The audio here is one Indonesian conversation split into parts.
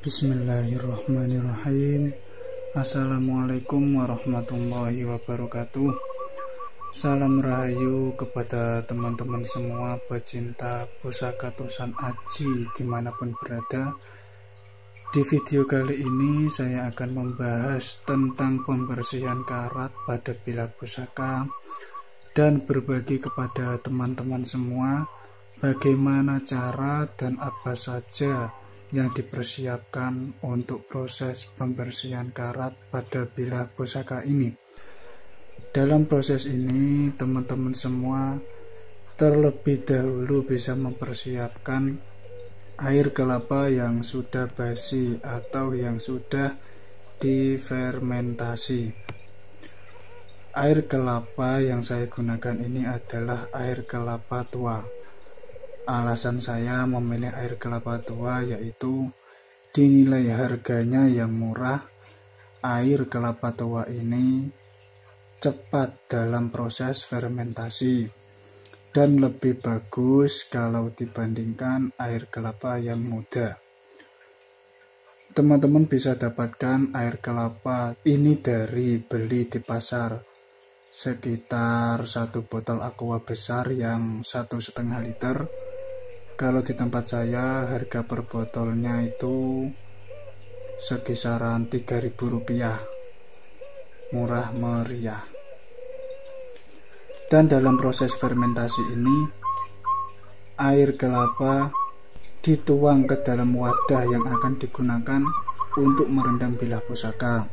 Bismillahirrahmanirrahim. Assalamualaikum warahmatullahi wabarakatuh. Salam rahayu kepada teman-teman semua pecinta pusaka Tosan Aji dimanapun berada. Di video kali ini saya akan membahas tentang pembersihan karat pada bilah pusaka dan berbagi kepada teman-teman semua bagaimana cara dan apa saja yang dipersiapkan untuk proses pembersihan karat pada bilah pusaka ini. Dalam proses ini, teman-teman semua terlebih dahulu bisa mempersiapkan air kelapa yang sudah basi atau yang sudah difermentasi. Air kelapa yang saya gunakan ini adalah air kelapa tua. Alasan saya memilih air kelapa tua yaitu dinilai harganya yang murah. Air kelapa tua ini cepat dalam proses fermentasi dan lebih bagus kalau dibandingkan air kelapa yang muda. Teman-teman bisa dapatkan air kelapa ini dari beli di pasar, sekitar 1 botol aqua besar yang 1,5 liter. Kalau di tempat saya harga per botolnya itu sekisaran Rp3.000, murah meriah. Dan dalam proses fermentasi ini, air kelapa dituang ke dalam wadah yang akan digunakan untuk merendam bilah pusaka.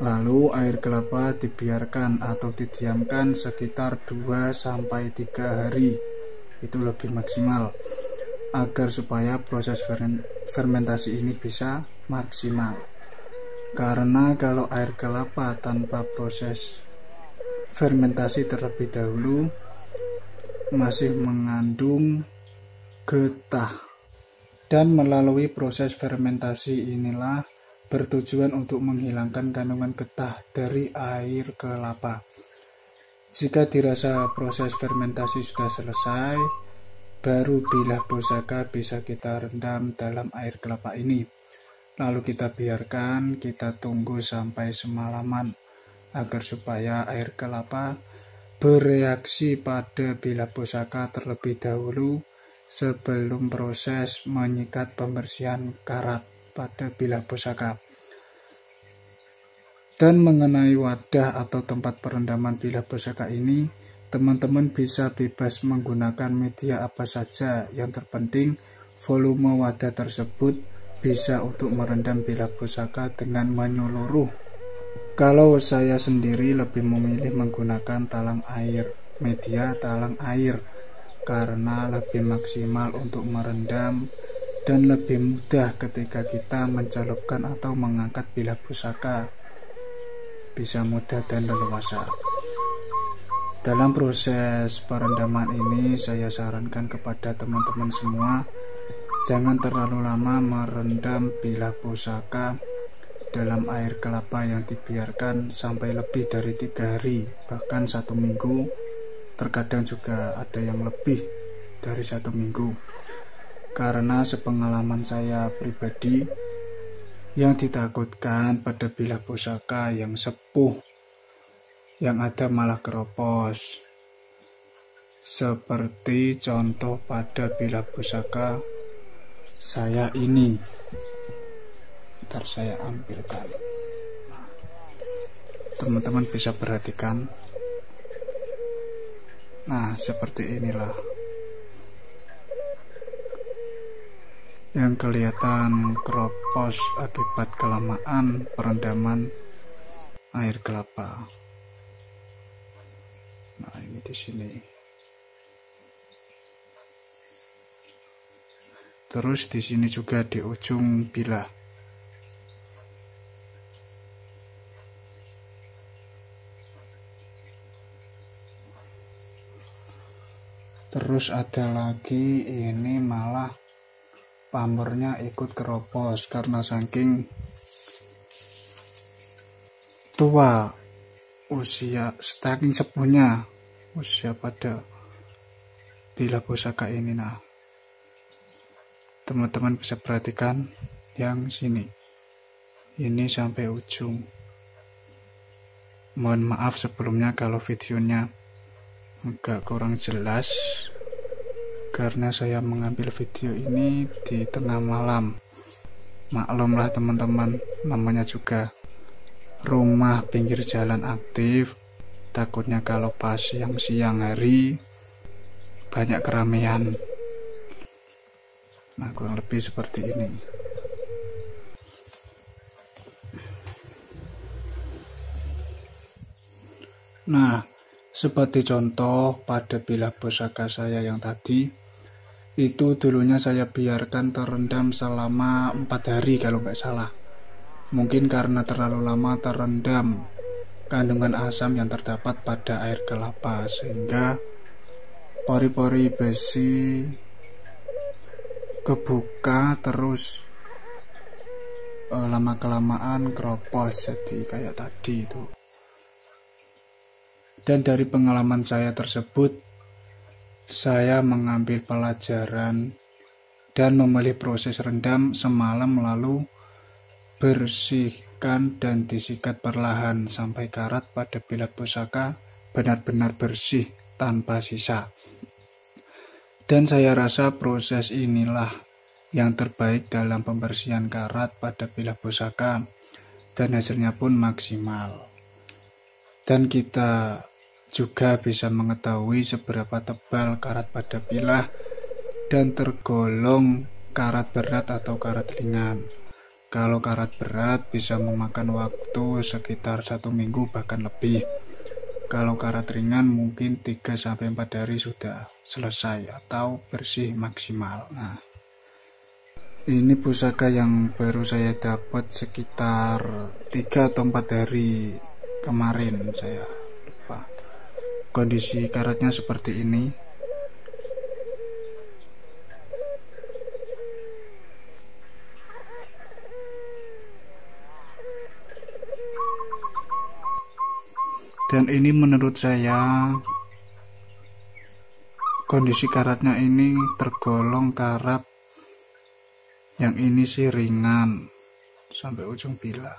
Lalu air kelapa dibiarkan atau didiamkan sekitar 2-3 hari. Itu lebih maksimal agar supaya proses fermentasi ini bisa maksimal. Karena kalau air kelapa tanpa proses fermentasi terlebih dahulu masih mengandung getah, dan melalui proses fermentasi inilah bertujuan untuk menghilangkan kandungan getah dari air kelapa. Jika dirasa proses fermentasi sudah selesai, baru bilah pusaka bisa kita rendam dalam air kelapa ini. Lalu kita biarkan, kita tunggu sampai semalaman agar supaya air kelapa bereaksi pada bilah pusaka terlebih dahulu sebelum proses menyikat pembersihan karat pada bilah pusaka. Dan mengenai wadah atau tempat perendaman bilah pusaka ini, teman-teman bisa bebas menggunakan media apa saja. Yang terpenting volume wadah tersebut bisa untuk merendam bilah pusaka dengan menyeluruh. Kalau saya sendiri lebih memilih menggunakan talang air, media talang air, karena lebih maksimal untuk merendam dan lebih mudah ketika kita mencelupkan atau mengangkat bilah pusaka. Bisa mudah dan leluasa. Dalam proses perendaman ini saya sarankan kepada teman-teman semua, jangan terlalu lama merendam bilah pusaka dalam air kelapa yang dibiarkan sampai lebih dari 3 hari, bahkan 1 minggu. Terkadang juga ada yang lebih dari 1 minggu. Karena sepengalaman saya pribadi, yang ditakutkan pada bilah pusaka yang sepuh, yang ada malah keropos. Seperti contoh pada bilah pusaka saya ini. Ntar saya ambilkan. Teman-teman bisa perhatikan. Nah, seperti inilah yang kelihatan keropos akibat kelamaan perendaman air kelapa. Nah, ini di sini. Terus di sini juga di ujung bilah. Terus ada lagi, ini malah pamornya ikut keropos karena saking tua usia, saking sepuhnya usia pada bilah pusaka ini. Nah, teman-teman bisa perhatikan yang sini. Ini sampai ujung. Mohon maaf sebelumnya kalau videonya agak kurang jelas, karena saya mengambil video ini di tengah malam. Maklumlah teman-teman, namanya juga rumah pinggir jalan aktif. Takutnya kalau pas yang siang hari banyak keramaian. Nah, kurang lebih seperti ini. Nah, seperti contoh pada bilah pusaka saya yang tadi, itu dulunya saya biarkan terendam selama 4 hari kalau nggak salah. Mungkin karena terlalu lama terendam kandungan asam yang terdapat pada air kelapa, sehingga pori-pori besi kebuka, terus lama-kelamaan keropos jadi kayak tadi itu. Dan dari pengalaman saya tersebut, saya mengambil pelajaran dan memilih proses rendam semalam, lalu bersihkan dan disikat perlahan sampai karat pada bilah pusaka benar-benar bersih tanpa sisa. Dan saya rasa proses inilah yang terbaik dalam pembersihan karat pada bilah pusaka, dan hasilnya pun maksimal. Dan kita juga bisa mengetahui seberapa tebal karat pada bilah dan tergolong karat berat atau karat ringan. Kalau karat berat bisa memakan waktu sekitar 1 minggu bahkan lebih. Kalau karat ringan mungkin 3-4 hari sudah selesai atau bersih maksimal. Nah, ini pusaka yang baru saya dapat sekitar 3 atau 4 hari kemarin, saya lupa. Kondisi karatnya seperti ini. Dan ini menurut saya kondisi karatnya ini tergolong karat yang ini sih ringan sampai ujung bilah.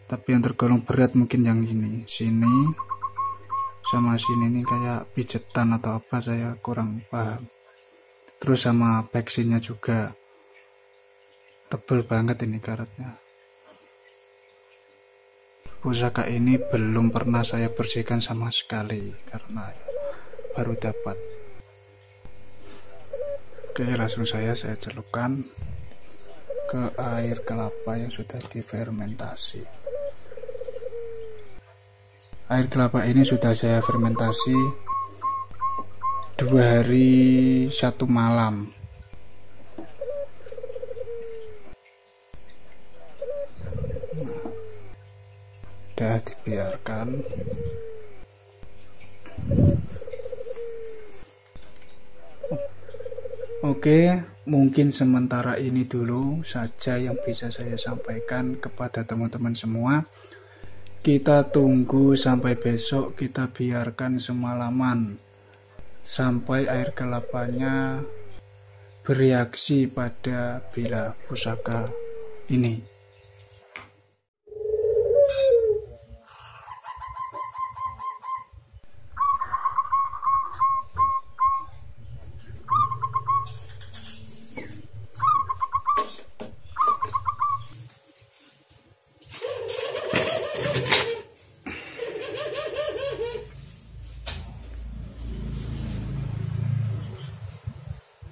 Tapi yang tergolong berat mungkin yang ini, sini sama sini, ini kayak pijetan atau apa, saya kurang paham. Terus sama backsinnya juga tebel banget ini karatnya. Pusaka ini belum pernah saya bersihkan sama sekali karena baru dapat. Oke, langsung saya celupkan ke air kelapa yang sudah difermentasi. Air kelapa ini sudah saya fermentasi 2 hari 1 malam. Udah dibiarkan. Oke, mungkin sementara ini dulu saja yang bisa saya sampaikan kepada teman-teman semua. Kita tunggu sampai besok, kita biarkan semalaman sampai air kelapanya bereaksi pada bilah pusaka ini.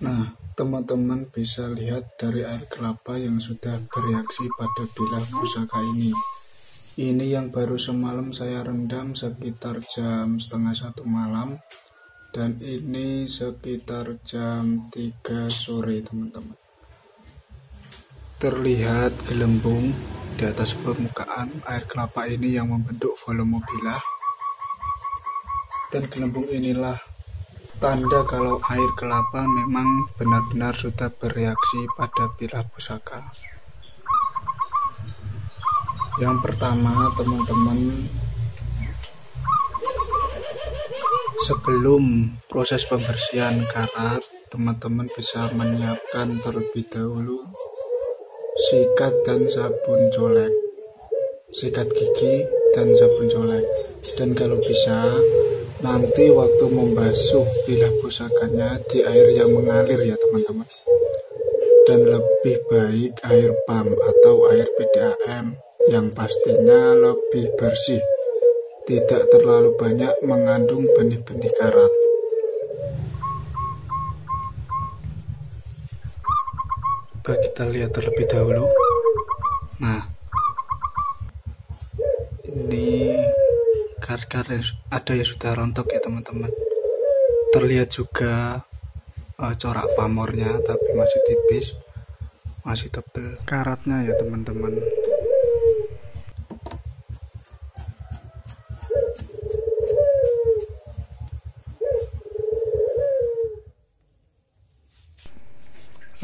Nah, teman-teman bisa lihat dari air kelapa yang sudah bereaksi pada bilah pusaka ini. Ini yang baru semalam saya rendam sekitar jam 12:30 malam, dan ini sekitar jam 3 sore teman-teman. Terlihat gelembung di atas permukaan air kelapa ini yang membentuk volume bilah, dan gelembung inilah tanda kalau air kelapa memang benar-benar sudah bereaksi pada bilah pusaka. Yang pertama teman-teman, sebelum proses pembersihan karat, teman-teman bisa menyiapkan terlebih dahulu sikat dan sabun colek, sikat gigi dan sabun colek. Dan kalau bisa nanti waktu membasuh bilah pusakanya di air yang mengalir ya teman-teman. Dan lebih baik air PAM atau air PDAM yang pastinya lebih bersih, tidak terlalu banyak mengandung benih-benih karat. Coba kita lihat terlebih dahulu. Nah, ini karat-karat ada yang sudah rontok ya teman-teman. Terlihat juga corak pamornya, tapi masih tipis, masih tebal karatnya ya teman-teman.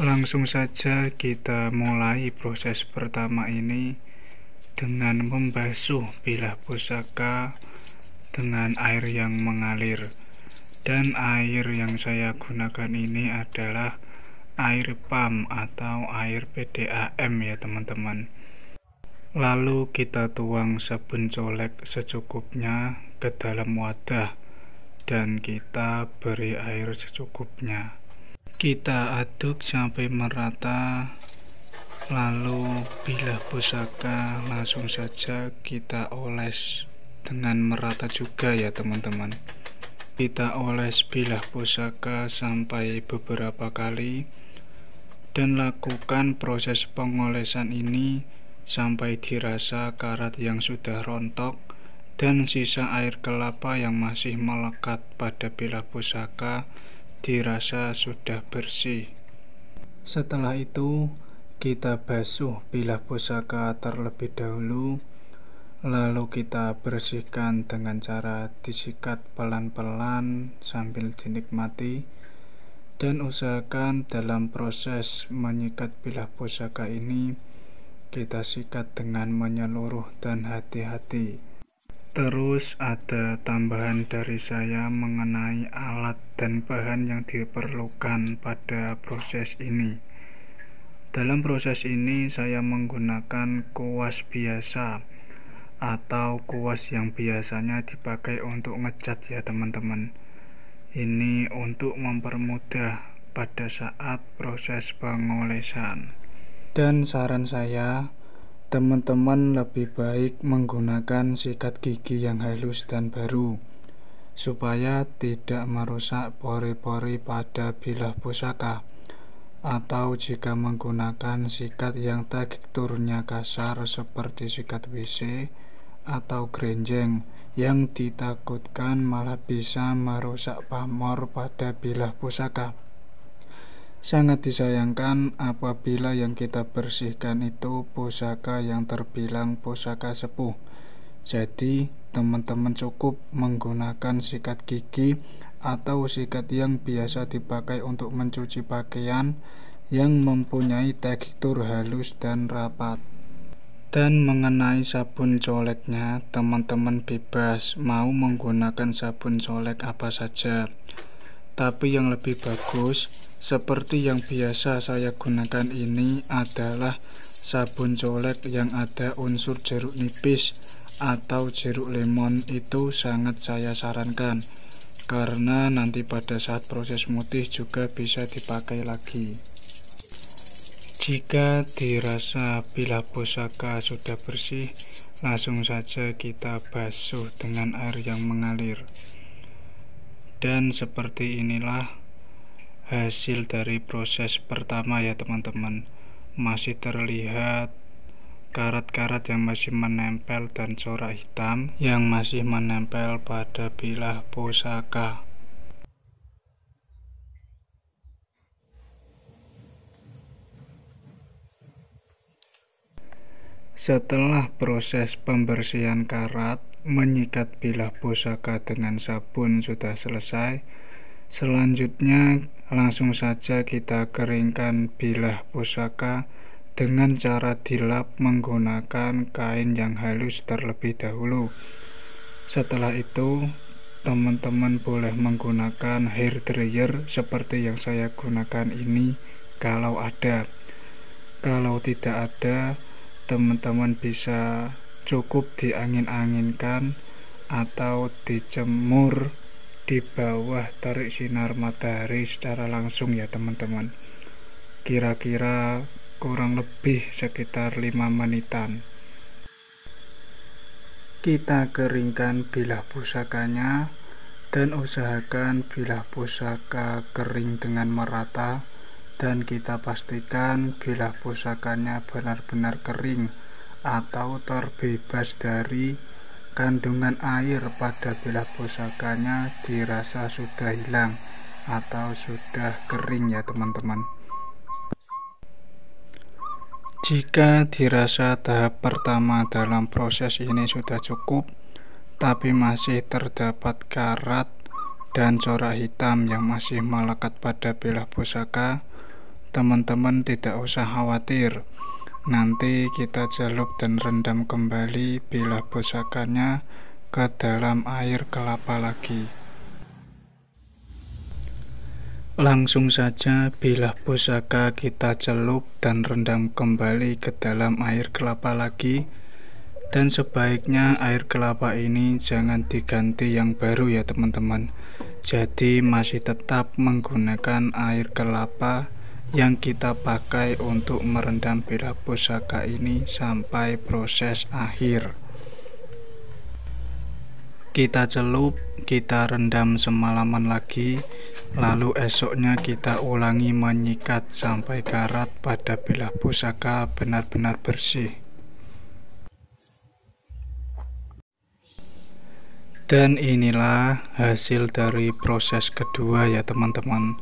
Langsung saja kita mulai proses pertama ini dengan membasuh bilah pusaka dengan air yang mengalir. Dan air yang saya gunakan ini adalah air PAM atau air PDAM ya teman-teman. Lalu kita tuang sabun colek secukupnya ke dalam wadah dan kita beri air secukupnya. Kita aduk sampai merata, lalu bilah pusaka langsung saja kita oles dengan merata juga ya teman-teman. Kita oles bilah pusaka sampai beberapa kali dan lakukan proses pengolesan ini sampai dirasa karat yang sudah rontok dan sisa air kelapa yang masih melekat pada bilah pusaka dirasa sudah bersih. Setelah itu kita basuh bilah pusaka terlebih dahulu, lalu kita bersihkan dengan cara disikat pelan-pelan sambil dinikmati. Dan usahakan dalam proses menyikat bilah pusaka ini kita sikat dengan menyeluruh dan hati-hati. Terus ada tambahan dari saya mengenai alat dan bahan yang diperlukan pada proses ini. Dalam proses ini saya menggunakan kuas biasa atau kuas yang biasanya dipakai untuk ngecat ya teman-teman. Ini untuk mempermudah pada saat proses pengolesan. Dan saran saya, teman-teman lebih baik menggunakan sikat gigi yang halus dan baru supaya tidak merusak pori-pori pada bilah pusaka. Atau jika menggunakan sikat yang teksturnya kasar seperti sikat WC atau grenjeng yang ditakutkan malah bisa merusak pamor pada bilah pusaka. Sangat disayangkan apabila yang kita bersihkan itu pusaka yang terbilang pusaka sepuh. Jadi teman-teman cukup menggunakan sikat gigi atau sikat yang biasa dipakai untuk mencuci pakaian yang mempunyai tekstur halus dan rapat. Dan mengenai sabun coleknya, teman-teman bebas mau menggunakan sabun colek apa saja. Tapi yang lebih bagus, seperti yang biasa saya gunakan ini adalah sabun colek yang ada unsur jeruk nipis atau jeruk lemon. Itu sangat saya sarankan, karena nanti pada saat proses mutih juga bisa dipakai lagi. Jika dirasa bilah pusaka sudah bersih, langsung saja kita basuh dengan air yang mengalir. Dan seperti inilah hasil dari proses pertama ya teman-teman. Masih terlihat karat-karat yang masih menempel dan corak hitam yang masih menempel pada bilah pusaka. Setelah proses pembersihan karat, menyikat bilah pusaka dengan sabun sudah selesai, selanjutnya langsung saja kita keringkan bilah pusaka dengan cara dilap menggunakan kain yang halus terlebih dahulu. Setelah itu teman-teman boleh menggunakan hair dryer seperti yang saya gunakan ini kalau ada. Kalau tidak ada, teman-teman bisa cukup diangin-anginkan atau dijemur di bawah terik sinar matahari secara langsung ya teman-teman. Kira-kira kurang lebih sekitar 5 menitan. Kita keringkan bilah pusakanya dan usahakan bilah pusaka kering dengan merata, dan kita pastikan bilah pusakanya benar-benar kering atau terbebas dari kandungan air pada bilah pusakanya dirasa sudah hilang atau sudah kering ya teman-teman. Jika dirasa tahap pertama dalam proses ini sudah cukup, tapi masih terdapat karat dan corak hitam yang masih melekat pada bilah pusaka, teman-teman tidak usah khawatir. Nanti kita celup dan rendam kembali bilah pusakanya ke dalam air kelapa lagi. Langsung saja bilah pusaka kita celup dan rendam kembali ke dalam air kelapa lagi, dan sebaiknya air kelapa ini jangan diganti yang baru ya teman-teman. Jadi masih tetap menggunakan air kelapa yang kita pakai untuk merendam bilah pusaka ini sampai proses akhir. Kita celup, kita rendam semalaman lagi, lalu esoknya kita ulangi menyikat sampai karat pada bilah pusaka benar-benar bersih. Dan inilah hasil dari proses kedua ya teman-teman.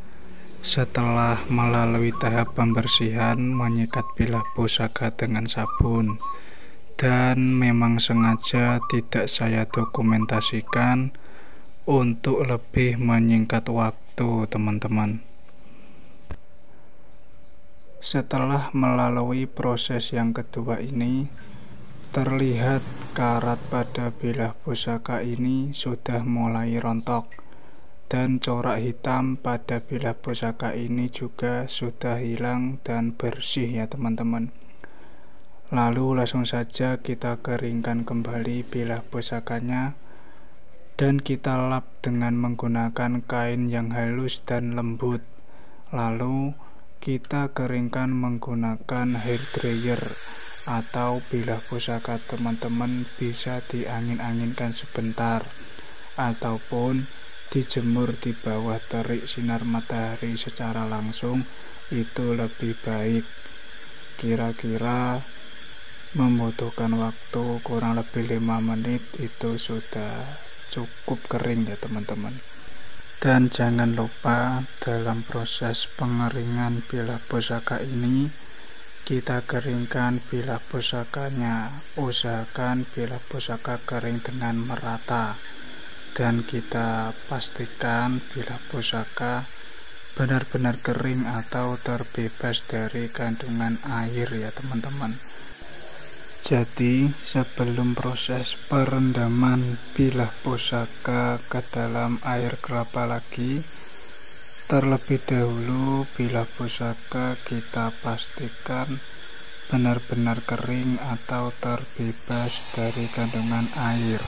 Setelah melalui tahap pembersihan, menyikat bilah pusaka dengan sabun, dan memang sengaja tidak saya dokumentasikan untuk lebih menyingkat waktu teman-teman. Setelah melalui proses yang kedua ini, terlihat karat pada bilah pusaka ini sudah mulai rontok, dan corak hitam pada bilah pusaka ini juga sudah hilang dan bersih ya teman-teman. Lalu langsung saja kita keringkan kembali bilah pusakanya, dan kita lap dengan menggunakan kain yang halus dan lembut. Lalu kita keringkan menggunakan hair dryer, atau bilah pusaka teman-teman bisa diangin-anginkan sebentar ataupun dijemur di bawah terik sinar matahari secara langsung, itu lebih baik. Kira-kira membutuhkan waktu kurang lebih 5 menit, itu sudah cukup kering ya teman-teman. Dan jangan lupa dalam proses pengeringan bilah pusaka ini, kita keringkan bilah pusakanya. Usahakan bilah pusaka kering dengan merata, dan kita pastikan bilah pusaka benar-benar kering atau terbebas dari kandungan air ya teman-teman. Jadi sebelum proses perendaman bilah pusaka ke dalam air kelapa lagi, terlebih dahulu bilah pusaka kita pastikan benar-benar kering atau terbebas dari kandungan air,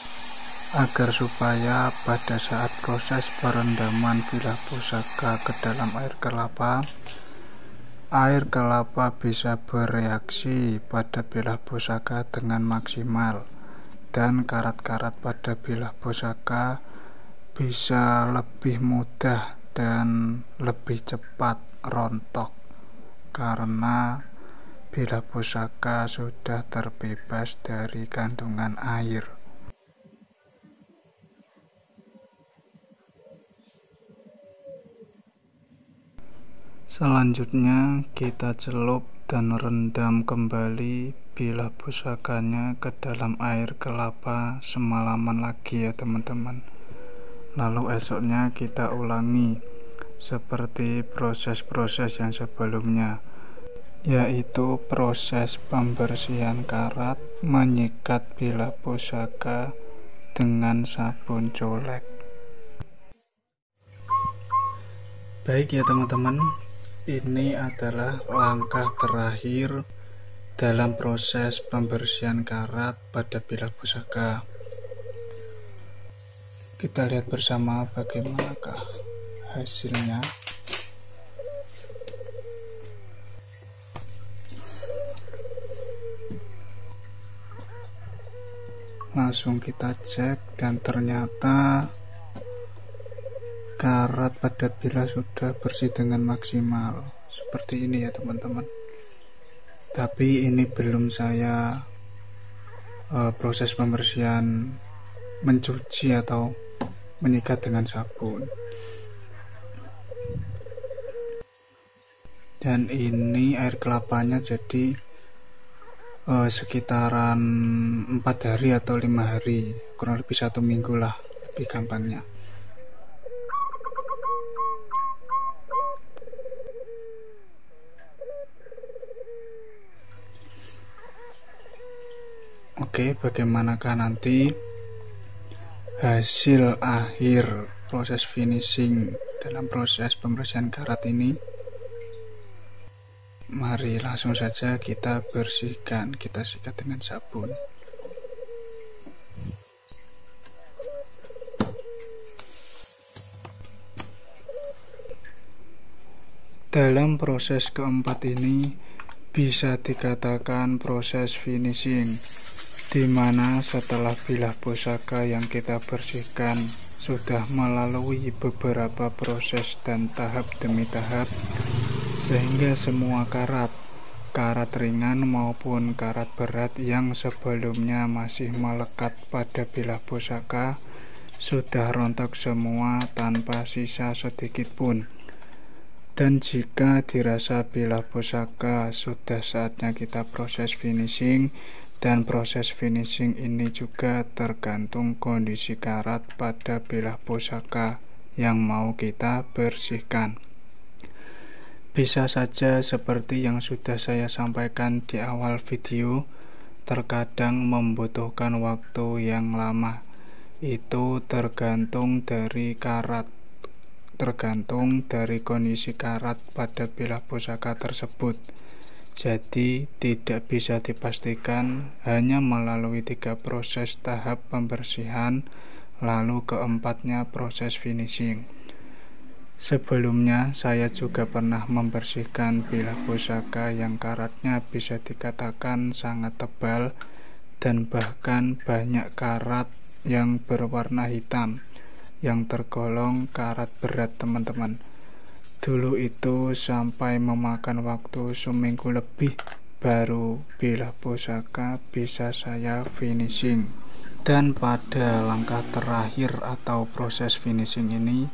agar supaya pada saat proses perendaman bilah pusaka ke dalam air kelapa bisa bereaksi pada bilah pusaka dengan maksimal, dan karat-karat pada bilah pusaka bisa lebih mudah dan lebih cepat rontok karena bilah pusaka sudah terbebas dari kandungan air. Selanjutnya kita celup dan rendam kembali bilah pusakanya ke dalam air kelapa semalaman lagi ya teman-teman. Lalu esoknya kita ulangi seperti proses-proses yang sebelumnya, yaitu proses pembersihan karat, menyikat bilah pusaka dengan sabun colek. Baik ya teman-teman, Ini adalah langkah terakhir dalam proses pembersihan karat pada bilah pusaka. Kita lihat bersama bagaimanakah hasilnya. Langsung kita cek dan ternyata karat pada bilah sudah bersih dengan maksimal. Seperti ini ya teman-teman. Tapi ini belum saya proses pembersihan mencuci atau menyikat dengan sabun. Dan ini air kelapanya jadi sekitaran 4 hari atau 5 hari, kurang lebih 1 minggu lah, lebih gampangnya. Oke, bagaimanakah nanti hasil akhir proses finishing dalam proses pembersihan karat ini? Mari langsung saja kita bersihkan, kita sikat dengan sabun. Dalam proses keempat ini bisa dikatakan proses finishing, di mana setelah bilah pusaka yang kita bersihkan sudah melalui beberapa proses dan tahap demi tahap, sehingga semua karat ringan maupun karat berat yang sebelumnya masih melekat pada bilah pusaka sudah rontok semua tanpa sisa sedikit pun. Dan jika dirasa bilah pusaka sudah saatnya kita proses finishing, dan proses finishing ini juga tergantung kondisi karat pada bilah pusaka yang mau kita bersihkan. Bisa saja seperti yang sudah saya sampaikan di awal video, terkadang membutuhkan waktu yang lama. Itu tergantung dari karat, tergantung dari kondisi karat pada bilah pusaka tersebut. Jadi tidak bisa dipastikan hanya melalui 3 proses tahap pembersihan, lalu keempatnya proses finishing. Sebelumnya saya juga pernah membersihkan bilah pusaka yang karatnya bisa dikatakan sangat tebal dan bahkan banyak karat yang berwarna hitam yang tergolong karat berat teman-teman. Dulu itu sampai memakan waktu seminggu lebih baru bilah pusaka bisa saya finishing. Dan pada langkah terakhir atau proses finishing ini,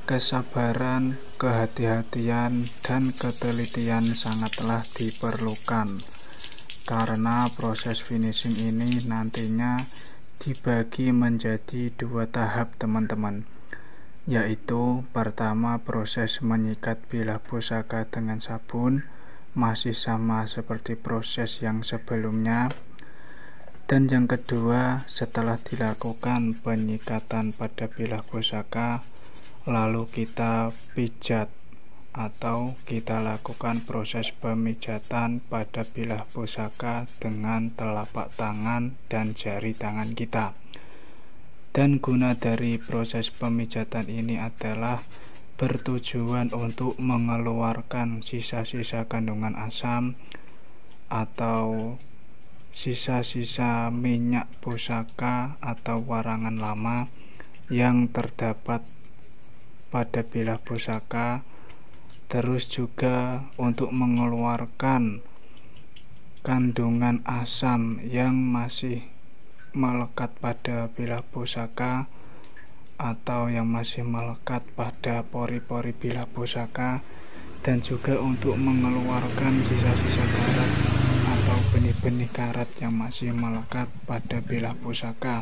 kesabaran, kehati-hatian, dan ketelitian sangatlah diperlukan, karena proses finishing ini nantinya dibagi menjadi 2 tahap teman-teman, yaitu pertama proses menyikat bilah pusaka dengan sabun, masih sama seperti proses yang sebelumnya. Dan yang kedua, setelah dilakukan penyikatan pada bilah pusaka, lalu kita pijat atau kita lakukan proses pemijatan pada bilah pusaka dengan telapak tangan dan jari tangan kita. Dan guna dari proses pemijatan ini adalah bertujuan untuk mengeluarkan sisa-sisa kandungan asam atau sisa-sisa minyak pusaka atau warangan lama yang terdapat pada bilah pusaka, terus juga untuk mengeluarkan kandungan asam yang masih melekat pada bilah pusaka atau yang masih melekat pada pori-pori bilah pusaka, dan juga untuk mengeluarkan sisa-sisa karat atau benih-benih karat yang masih melekat pada bilah pusaka,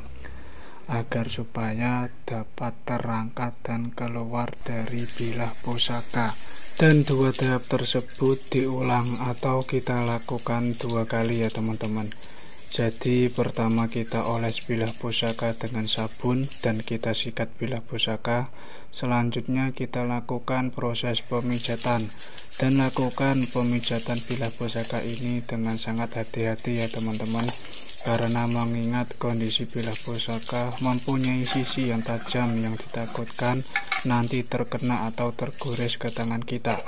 agar supaya dapat terangkat dan keluar dari bilah pusaka. Dan 2 tahap tersebut diulang atau kita lakukan 2 kali ya teman-teman. Jadi pertama kita oles bilah pusaka dengan sabun dan kita sikat bilah pusaka. Selanjutnya kita lakukan proses pemijatan, dan lakukan pemijatan bilah pusaka ini dengan sangat hati-hati ya teman-teman, karena mengingat kondisi bilah pusaka mempunyai sisi yang tajam yang ditakutkan nanti terkena atau tergores ke tangan kita.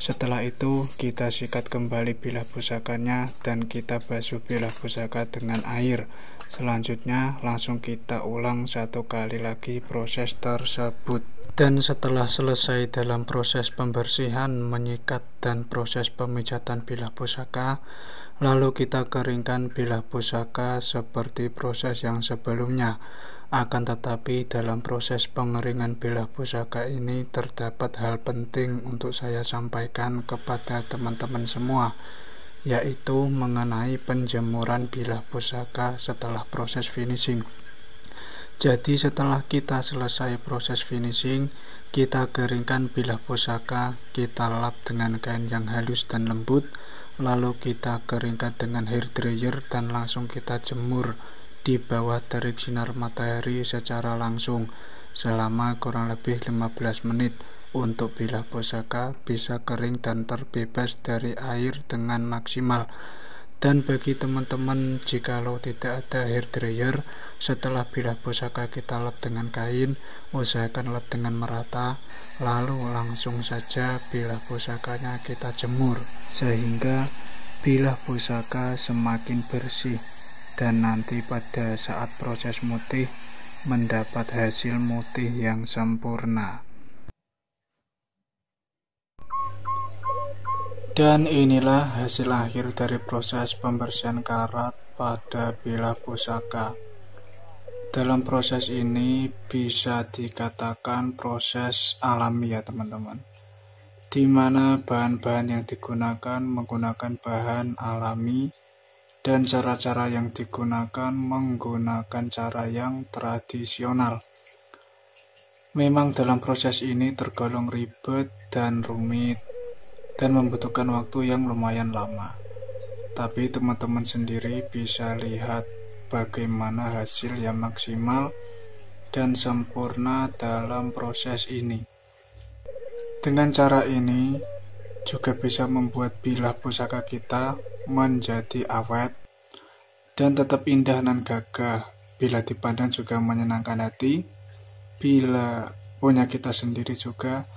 Setelah itu kita sikat kembali bilah pusakanya dan kita basuh bilah pusaka dengan air. Selanjutnya langsung kita ulang satu kali lagi proses tersebut. Dan setelah selesai dalam proses pembersihan, menyikat dan proses pemijatan bilah pusaka, lalu kita keringkan bilah pusaka seperti proses yang sebelumnya. Akan tetapi dalam proses pengeringan bilah pusaka ini terdapat hal penting untuk saya sampaikan kepada teman-teman semua, yaitu mengenai penjemuran bilah pusaka setelah proses finishing. Jadi setelah kita selesai proses finishing, kita keringkan bilah pusaka, kita lap dengan kain yang halus dan lembut, lalu kita keringkan dengan hair dryer dan langsung kita jemur di bawah terik sinar matahari secara langsung selama kurang lebih 15 menit untuk bilah pusaka bisa kering dan terbebas dari air dengan maksimal. Dan bagi teman-teman jikalau tidak ada hair dryer, setelah bilah pusaka kita lap dengan kain, usahakan lap dengan merata, lalu langsung saja bilah pusakanya kita jemur sehingga bilah pusaka semakin bersih, dan nanti pada saat proses mutih mendapat hasil mutih yang sempurna. Dan inilah hasil akhir dari proses pembersihan karat pada bilah pusaka. Dalam proses ini bisa dikatakan proses alami ya teman-teman, di mana bahan-bahan yang digunakan menggunakan bahan alami dan cara-cara yang digunakan menggunakan cara yang tradisional. Memang dalam proses ini tergolong ribet dan rumit dan membutuhkan waktu yang lumayan lama. Tapi teman-teman sendiri bisa lihat bagaimana hasil yang maksimal dan sempurna dalam proses ini. Dengan cara ini juga bisa membuat bilah pusaka kita menjadi awet dan tetap indah dan gagah. Bila dipandang juga menyenangkan hati, bila punya kita sendiri juga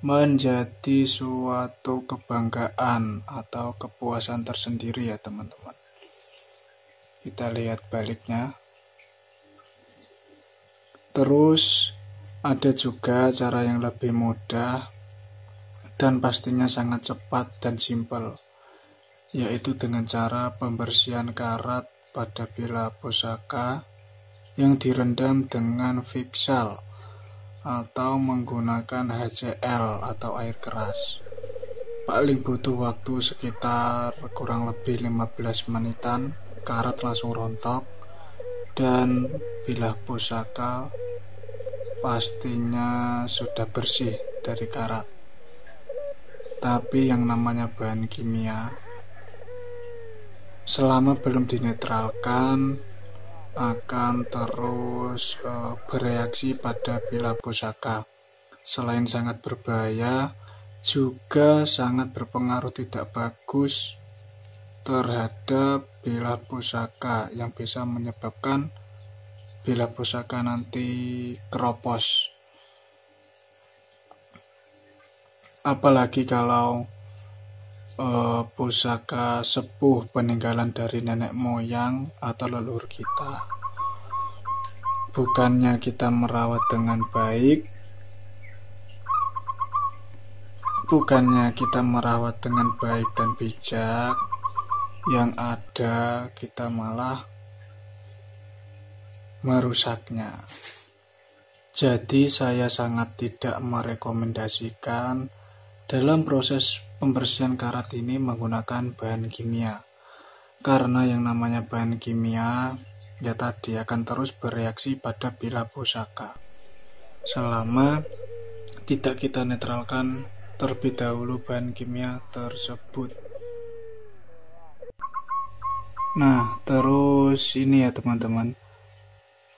menjadi suatu kebanggaan atau kepuasan tersendiri ya teman-teman. Kita lihat baliknya. Terus ada juga cara yang lebih mudah dan pastinya sangat cepat dan simpel, yaitu dengan cara pembersihan karat pada bilah pusaka yang direndam dengan Vicks atau menggunakan HCl atau air keras. Paling butuh waktu sekitar kurang lebih 15 menitan, karat langsung rontok dan bilah pusaka pastinya sudah bersih dari karat. Tapi yang namanya bahan kimia, selama belum dinetralkan, akan terus bereaksi pada bilah pusaka. Selain sangat berbahaya, juga sangat berpengaruh tidak bagus terhadap bilah pusaka yang bisa menyebabkan bilah pusaka nanti keropos. Apalagi kalau pusaka sepuh peninggalan dari nenek moyang atau leluhur kita. Bukannya kita merawat dengan baik, dan bijak, yang ada kita malah merusaknya. Jadi saya sangat tidak merekomendasikan dalam proses pembersihan karat ini menggunakan bahan kimia, karena yang namanya bahan kimia ya tadi akan terus bereaksi pada bilah pusaka selama tidak kita netralkan terlebih dahulu bahan kimia tersebut. Nah, terus ini ya teman-teman,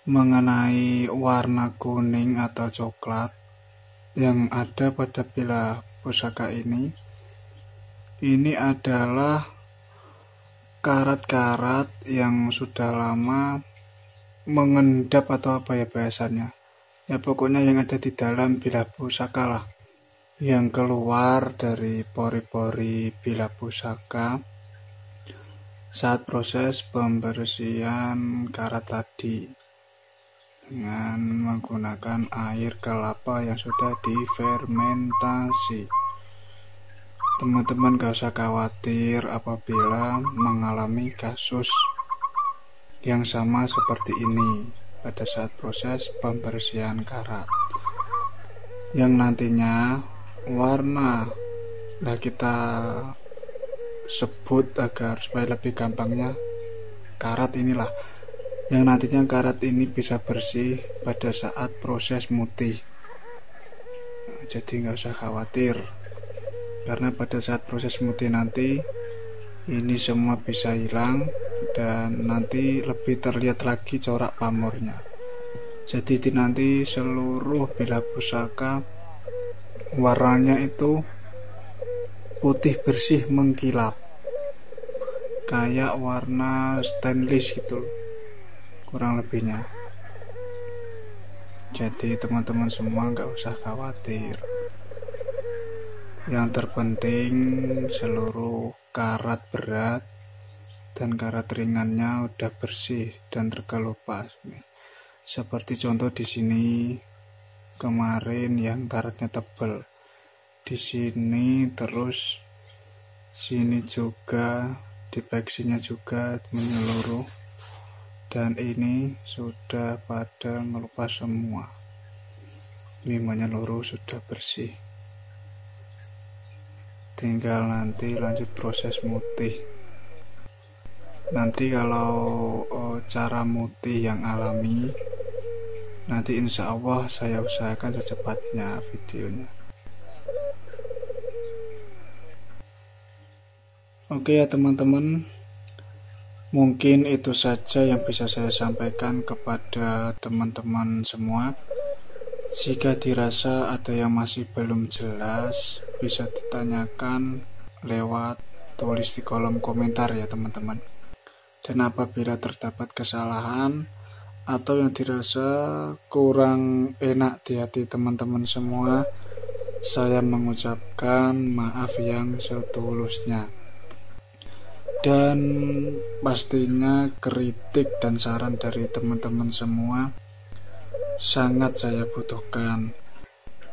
mengenai warna kuning atau coklat yang ada pada bilah pusaka ini adalah karat-karat yang sudah lama mengendap atau apa ya bahasanya. Ya pokoknya yang ada di dalam bilah pusaka lah, yang keluar dari pori-pori bilah pusaka saat proses pembersihan karat tadi dengan menggunakan air kelapa yang sudah difermentasi. Teman-teman gak usah khawatir apabila mengalami kasus yang sama seperti ini pada saat proses pembersihan karat, yang nantinya warna kita sebut agar supaya lebih gampangnya karat inilah yang nantinya karat ini bisa bersih pada saat proses mutih. Jadi nggak usah khawatir, karena pada saat proses mutih nanti ini semua bisa hilang dan nanti lebih terlihat lagi corak pamornya. Jadi nanti seluruh bilah pusaka warnanya itu putih bersih mengkilap, kayak warna stainless gitu kurang lebihnya. Jadi teman-teman semua nggak usah khawatir, yang terpenting seluruh karat berat dan karat ringannya udah bersih dan terkelupas. Seperti contoh di sini kemarin yang karatnya tebal, di sini terus sini juga, di bagiannya juga menyeluruh, dan ini sudah pada ngelupas semua. Ini menyeluruh sudah bersih, tinggal nanti lanjut proses mutih. Nanti kalau cara mutih yang alami, nanti insya Allah saya usahakan secepatnya videonya. Oke ya teman-teman, mungkin itu saja yang bisa saya sampaikan kepada teman-teman semua. Jika dirasa ada yang masih belum jelas, bisa ditanyakan lewat tulis di kolom komentar ya teman-teman. Dan apabila terdapat kesalahan atau yang dirasa kurang enak di hati teman-teman semua, saya mengucapkan maaf yang setulusnya. Dan pastinya kritik dan saran dari teman-teman semua sangat saya butuhkan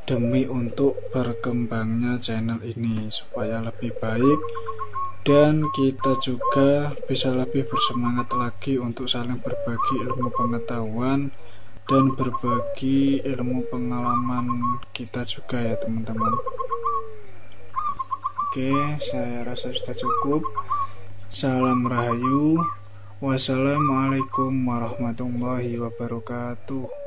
demi untuk berkembangnya channel ini supaya lebih baik, dan kita juga bisa lebih bersemangat lagi untuk saling berbagi ilmu pengetahuan dan berbagi ilmu pengalaman kita juga ya teman-teman. Oke, saya rasa sudah cukup. Salam Rahayu. Wassalamualaikum warahmatullahi wabarakatuh.